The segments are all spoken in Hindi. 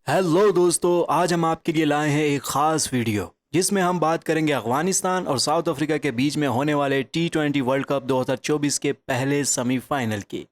हेलो दोस्तों, आज हम आपके लिए लाए हैं एक ख़ास वीडियो जिसमें हम बात करेंगे अफ़गानिस्तान और साउथ अफ्रीका के बीच में होने वाले T20 वर्ल्ड कप 2024 के पहले सेमीफाइनल की।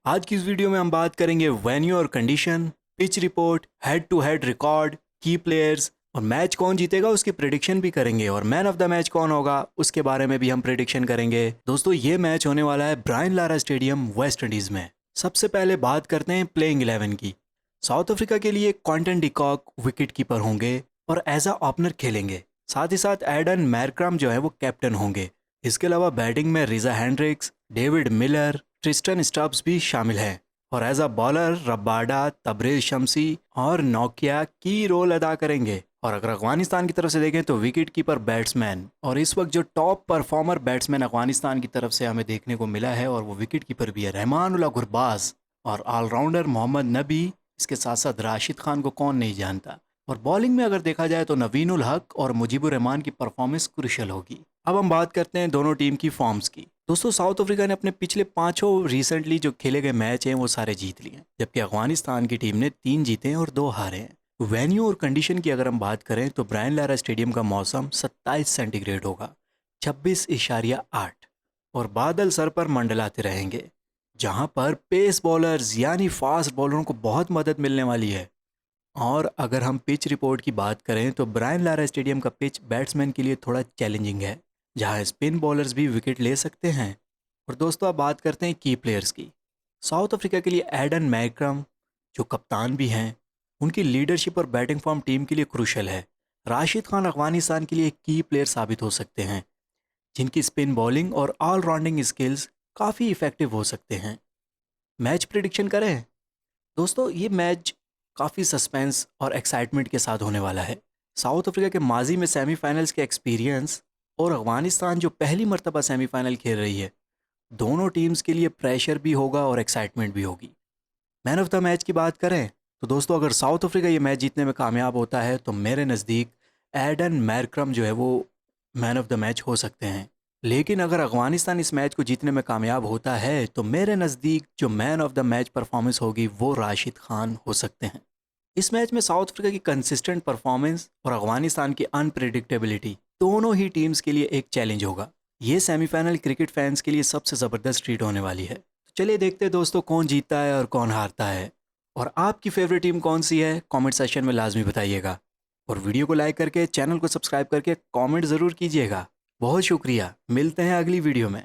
आज की इस वीडियो में हम बात करेंगे वेन्यू और condition, pitch report, head to head record, की प्लेयर्स और मैच कौन जीतेगा उसकी प्रिडिक्शन भी करेंगे और मैन ऑफ द मैच कौन होगा उसके बारे में भी हम प्रिडिक्शन करेंगे। दोस्तों, ये मैच होने वाला है Brian Lara stadium, West Indies में। सबसे पहले बात करते हैं प्लेइंग 11 की। साउथ अफ्रीका के लिए क्विंटन डिकॉक विकेट कीपर होंगे और एज अ ओपनर खेलेंगे। साथ ही साथ एडन मैरक्रम जो है वो कैप्टन होंगे। इसके अलावा बैटिंग में Reeza Hendricks, David Miller, Tristan Stubbs भी शामिल हैं और as a bowler Rabada, Tabraiz Shamsi और नोकिया की रोल अदा करेंगे। और अगर अफगानिस्तान की तरफ से देखें तो विकेट कीपर बैट्समैन, और इस वक्त जो टॉप परफॉर्मर बैट्समैन अफगानिस्तान की तरफ से हमें देखने को मिला है और वो विकेट कीपर भी है, रहमानुल्लाह गुरबाज। और ऑलराउंडर मोहम्मद नबी, इसके साथ साथ राशिद खान को कौन नहीं जानता। और बॉलिंग में अगर देखा जाए तो नवीन उल हक और मुजीबुर रहमान की परफॉर्मेंस क्रूशियल होगी। अब हम बात करते हैं दोनों टीम की फॉर्म्स की। दोस्तों, साउथ अफ्रीका ने अपने पिछले पांचों रिसेंटली जो खेले गए मैच हैं वो सारे जीत लिए हैं, जबकि अफगानिस्तान की टीम ने 3 जीते हैं और 2 हारे हैं। वेन्यू और कंडीशन की अगर हम बात करें तो ब्रायन लारा स्टेडियम का मौसम 27 सेंटीग्रेड होगा, 26.8, और बादल सर पर मंडलाते रहेंगे, जहां पर पेस बॉलर्स यानी फास्ट बॉलरों को बहुत मदद मिलने वाली है। और अगर हम पिच रिपोर्ट की बात करें तो ब्रायन लारा स्टेडियम का पिच बैट्समैन के लिए थोड़ा चैलेंजिंग है, जहां स्पिन बॉलर्स भी विकेट ले सकते हैं। और दोस्तों, अब बात करते हैं की प्लेयर्स की। साउथ अफ्रीका के लिए एडन मैकरम, जो कप्तान भी हैं, उनकी लीडरशिप और बैटिंग फॉर्म टीम के लिए क्रूशल है। राशिद खान अफगानिस्तान के लिए की प्लेयर साबित हो सकते हैं, जिनकी स्पिन बॉलिंग और ऑलराउंडिंग स्किल्स काफ़ी इफेक्टिव हो सकते हैं। मैच प्रिडिक्शन करें। दोस्तों, ये मैच काफ़ी सस्पेंस और एक्साइटमेंट के साथ होने वाला है। साउथ अफ्रीका के माजी में सेमीफाइनल्स के एक्सपीरियंस और अफगानिस्तान जो पहली मर्तबा सेमीफाइनल खेल रही है, दोनों टीम्स के लिए प्रेशर भी होगा और एक्साइटमेंट भी होगी। मैन ऑफ द मैच की बात करें तो दोस्तों, अगर साउथ अफ्रीका ये मैच जीतने में कामयाब होता है तो मेरे नज़दीक एडन मैरक्रम जो है वो मैन ऑफ द मैच हो सकते हैं। लेकिन अगर अफगानिस्तान इस मैच को जीतने में कामयाब होता है तो मेरे नज़दीक जो man of the match performance होगी वो राशिद खान हो सकते हैं। इस मैच में साउथ अफ्रीका की कंसिस्टेंट परफॉर्मेंस और अफगानिस्तान की अनप्रिडिक्टेबिलिटी दोनों ही टीम्स के लिए एक चैलेंज होगा। ये सेमीफाइनल क्रिकेट फैंस के लिए सबसे ज़बरदस्त ट्रीट होने वाली है। तो चलिए देखते हैं दोस्तों, कौन जीतता है और कौन हारता है। और आपकी फेवरेट टीम कौन सी है, कमेंट सेक्शन में लाजमी बताइएगा। और वीडियो को लाइक करके, चैनल को सब्सक्राइब करके कमेंट ज़रूर कीजिएगा। बहुत शुक्रिया, मिलते हैं अगली वीडियो में।